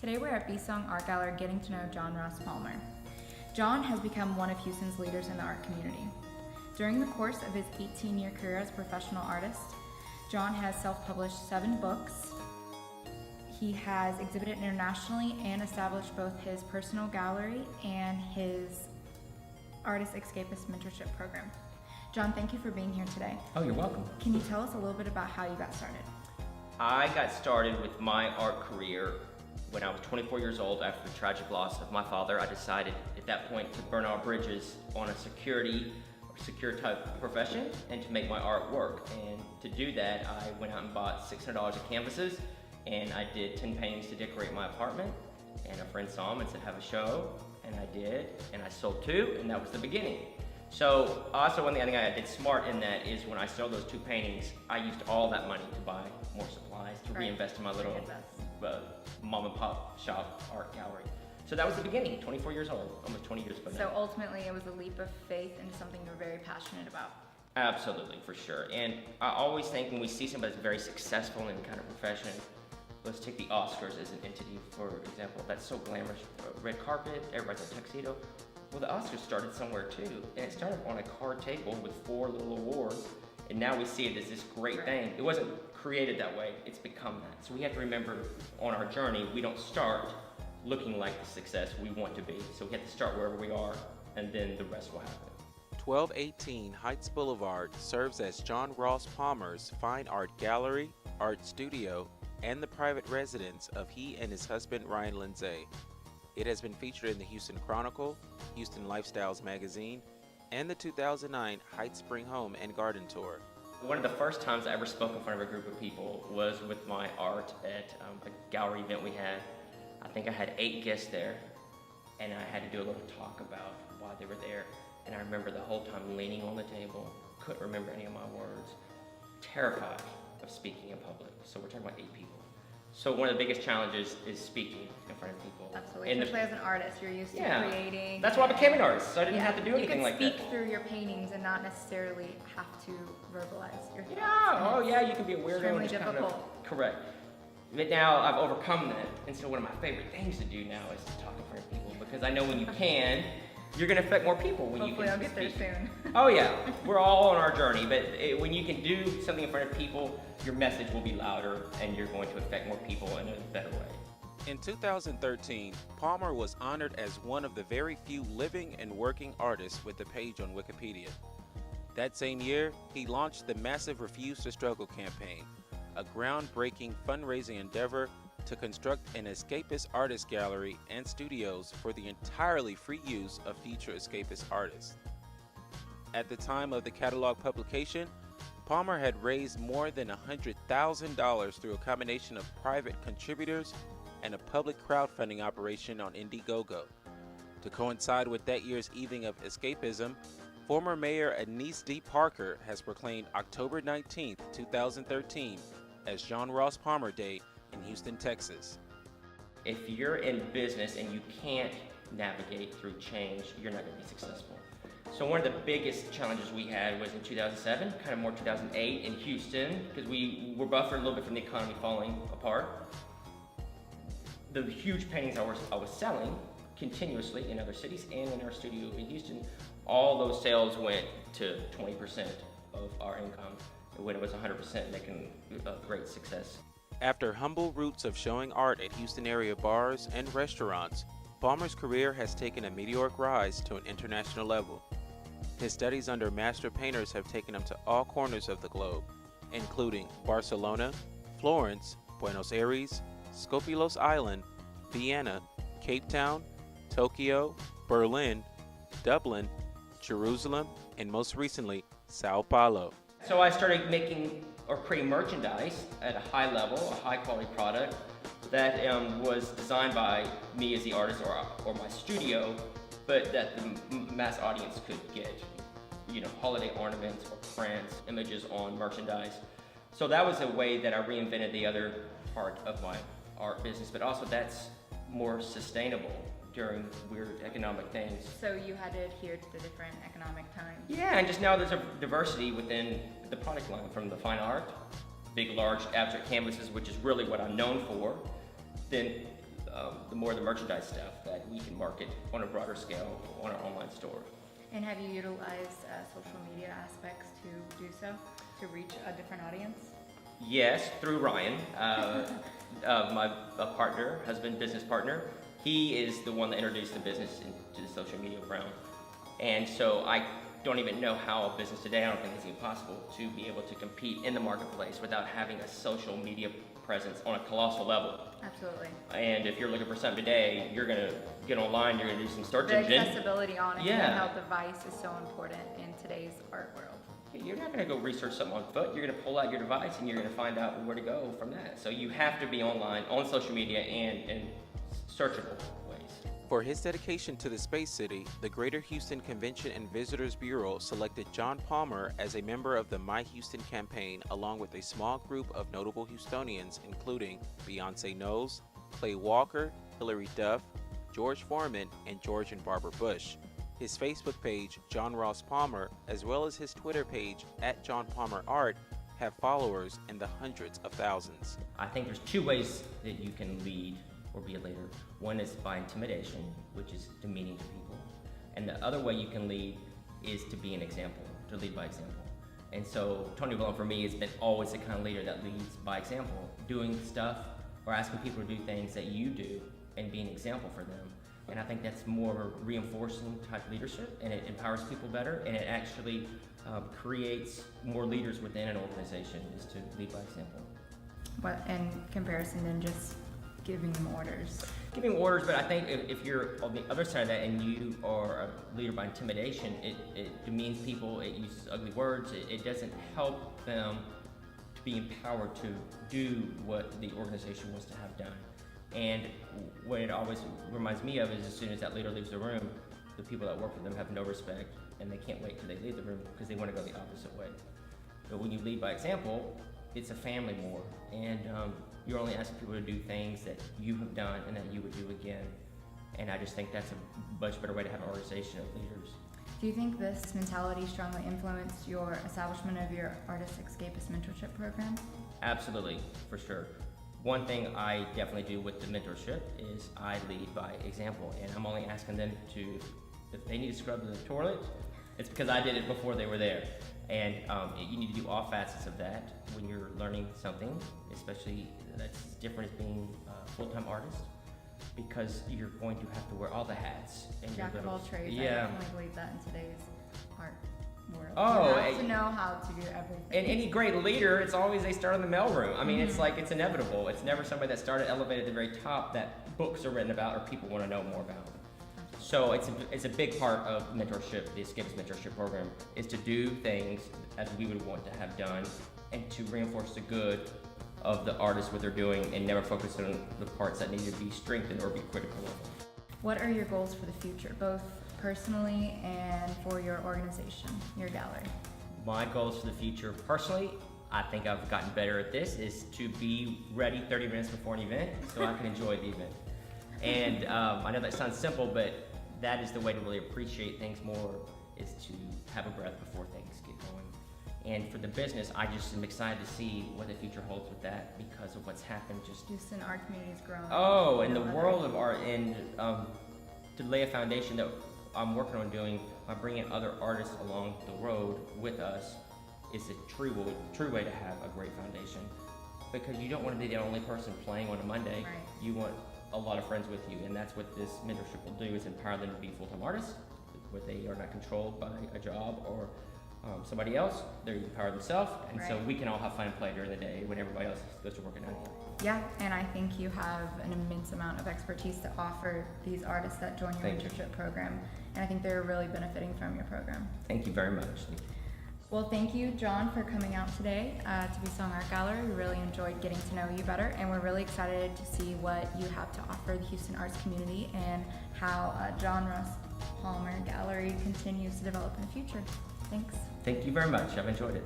Today we're at B-Song Art Gallery getting to know John Ross Palmer. John has become one of Houston's leaders in the art community. During the course of his 18-year career as a professional artist, John has self-published 7 books. He has exhibited internationally and established both his personal gallery and his artist Escapist mentorship program. John, thank you for being here today. Oh, you're welcome. Can you tell us a little bit about how you got started? I got started with my art career when I was 24 years old after the tragic loss of my father. I decided at that point to burn all bridges on a secure type profession and to make my art work. And to do that, I went out and bought $600 of canvases, and I did 10 paintings to decorate my apartment. And a friend saw them and said, have a show, and I did, and I sold 2, and that was the beginning. So also one thing I think I did smart in that is when I sold those 2 paintings, I used all that money to buy more supplies, to reinvest in my little mom and pop shop art gallery. So that was the beginning, 24 years old, almost 20 years ago now. So ultimately it was a leap of faith into something you're very passionate about. Absolutely, for sure. And I always think when we see somebody that's very successful in kind of profession, let's take the Oscars as an entity, for example. That's so glamorous. Red carpet, everybody's in a tuxedo. Well, the Oscars started somewhere too, and it started on a card table with 4 little awards, and now we see it as this great thing. It wasn't created that way, it's become that. So we have to remember on our journey, we don't start looking like the success we want to be. So we have to start wherever we are, and then the rest will happen. 1218 Heights Boulevard serves as John Ross Palmer's fine art gallery, art studio, and the private residence of he and his husband Ryan Lindsay. It has been featured in the Houston Chronicle, Houston Lifestyles magazine, and the 2009 Heights Spring Home and Garden Tour. One of the first times I ever spoke in front of a group of people was with my art at a gallery event we had. I think I had 8 guests there, and I had to do a little talk about why they were there. And I remember the whole time leaning on the table, couldn't remember any of my words, terrified of speaking in public. So we're talking about 8 people. So one of the biggest challenges is speaking in front of people. Absolutely, especially as an artist, you're used to creating. That's why I became an artist, so I didn't have to do anything like that. You can speak through your paintings and not necessarily have to verbalize your thoughts. Yeah, oh yeah, you can be a weirdo. Extremely difficult. Correct. But now I've overcome that, and so one of my favorite things to do now is to talk in front of people, because I know when you can, you're going to affect more people when you can Hopefully I'll get there soon. Oh yeah, we're all on our journey, but when you can do something in front of people, your message will be louder and you're going to affect more people in a better way. In 2013, Palmer was honored as one of the very few living and working artists with a page on Wikipedia. That same year, he launched the massive Refuse to Struggle campaign, a groundbreaking fundraising endeavor to construct an escapist artist gallery and studios for the entirely free use of future escapist artists. At the time of the catalog publication, Palmer had raised more than $100,000 through a combination of private contributors and a public crowdfunding operation on Indiegogo. To coincide with that year's evening of escapism, former Mayor Anise D. Parker has proclaimed October 19, 2013 as John Ross Palmer Day in Houston, Texas. If you're in business and you can't navigate through change, you're not going to be successful. So one of the biggest challenges we had was in 2007, kind of more 2008 in Houston, because we were buffered a little bit from the economy falling apart. The huge paintings I was selling continuously in other cities and in our studio in Houston, all those sales went to 20% of our income when it was 100% making a great success. After humble roots of showing art at Houston area bars and restaurants, Palmer's career has taken a meteoric rise to an international level. His studies under master painters have taken him to all corners of the globe, including Barcelona, Florence, Buenos Aires, Skopilos Island, Vienna, Cape Town, Tokyo, Berlin, Dublin, Jerusalem, and most recently, Sao Paulo. So I started making or creating merchandise at a high level, a high quality product that was designed by me as the artist or my studio, but that the mass audience could get, holiday ornaments or prints, images on merchandise. So that was a way that I reinvented the other part of my art business, but also that's more sustainable during weird economic things. So you had to adhere to the different economic times. Yeah, and just now there's a diversity within the product line, from the fine art, big, large abstract canvases, which is really what I'm known for, then the more the merchandise stuff that we can market on a broader scale on our online store. And have you utilized social media aspects to do so, to reach a different audience? Yes, through Ryan, my partner, husband, business partner. He is the one that introduced the business into the social media realm. And so I don't even know how a business today, I don't think it's even possible to be able to compete in the marketplace without having a social media presence on a colossal level. Absolutely. And if you're looking for something today, you're gonna get online, you're gonna do some search The engine. accessibility on it, Yeah. and how device is so important in today's art world. You're not gonna go research something on foot, you're gonna pull out your device and you're gonna find out where to go from that. So you have to be online, on social media, and in searchable ways. For his dedication to the Space City, the Greater Houston Convention and Visitors Bureau selected John Palmer as a member of the My Houston campaign, along with a small group of notable Houstonians, including Beyonce Knowles, Clay Walker, Hilary Duff, George Foreman, and George and Barbara Bush. His Facebook page, John Ross Palmer, as well as his Twitter page, @JohnPalmerArt, have followers in the hundreds of thousands. I think there's two ways that you can lead or be a leader. One is by intimidation, which is demeaning to people. And the other way you can lead is to be an example, to lead by example. And so Tony Villon for me has been always the kind of leader that leads by example, doing stuff or asking people to do things that you do and being an example for them. And I think that's more reinforcing type leadership, and it empowers people better, and it actually creates more leaders within an organization, is to lead by example. But in comparison than just giving them orders. Giving orders, but I think if you're on the other side of that and you are a leader by intimidation, it demeans people, it uses ugly words, it doesn't help them to be empowered to do what the organization wants to have done. And what it always reminds me of is as soon as that leader leaves the room, the people that work for them have no respect, and they can't wait till they leave the room because they want to go the opposite way. But when you lead by example, it's a family more, and you're only asking people to do things that you have done and that you would do again. And I just think that's a much better way to have an organization of leaders. Do you think this mentality strongly influenced your establishment of your Artist Escapist mentorship program? Absolutely, for sure. One thing I definitely do with the mentorship is I lead by example, and I'm only asking them to, if they need to scrub the toilet, it's because I did it before they were there. And you need to do all facets of that when you're learning something, especially that's different as being a full-time artist, because you're going to have to wear all the hats. And Jack of all trades. Yeah. I definitely believe that in today's art world. Oh, you have to know how to do everything. And any great leader, it's always they start in the mailroom. I mean, it's like, it's inevitable. It's never somebody that started elevated at the very top that books are written about or people want to know more about. So it's a big part of mentorship, the Escapist mentorship program, is to do things as we would want to have done and to reinforce the good of the artist, what they're doing, and never focus on the parts that need to be strengthened or be critical of. What are your goals for the future, both personally and for your organization, your gallery? My goals for the future, personally, I think I've gotten better at this, is to be ready 30 minutes before an event so I can enjoy the event. And I know that sounds simple, but that is the way to really appreciate things more, is to have a breath before things get going. And for the business, I just am excited to see what the future holds with that because of what's happened. Houston art community is growing. Oh, and the world of art, and to lay a foundation that I'm working on doing by bringing other artists along the road with us is a true way to have a great foundation. Because you don't want to be the only person playing on a Monday. Right. You want a lot of friends with you, and that's what this mentorship will do, is empower them to be full-time artists, where they are not controlled by a job or somebody else. They empower themselves, and so Right. we can all have fun and play during the day when everybody else goes to work at night. Yeah, and I think you have an immense amount of expertise to offer these artists that join your Thank you. mentorship program, and I think they're really benefiting from your program. Thank you very much. Well, thank you, John, for coming out today to Be-Song Art Gallery. We really enjoyed getting to know you better, and we're really excited to see what you have to offer the Houston arts community and how John Ross Palmer Gallery continues to develop in the future. Thanks. Thank you very much. I've enjoyed it.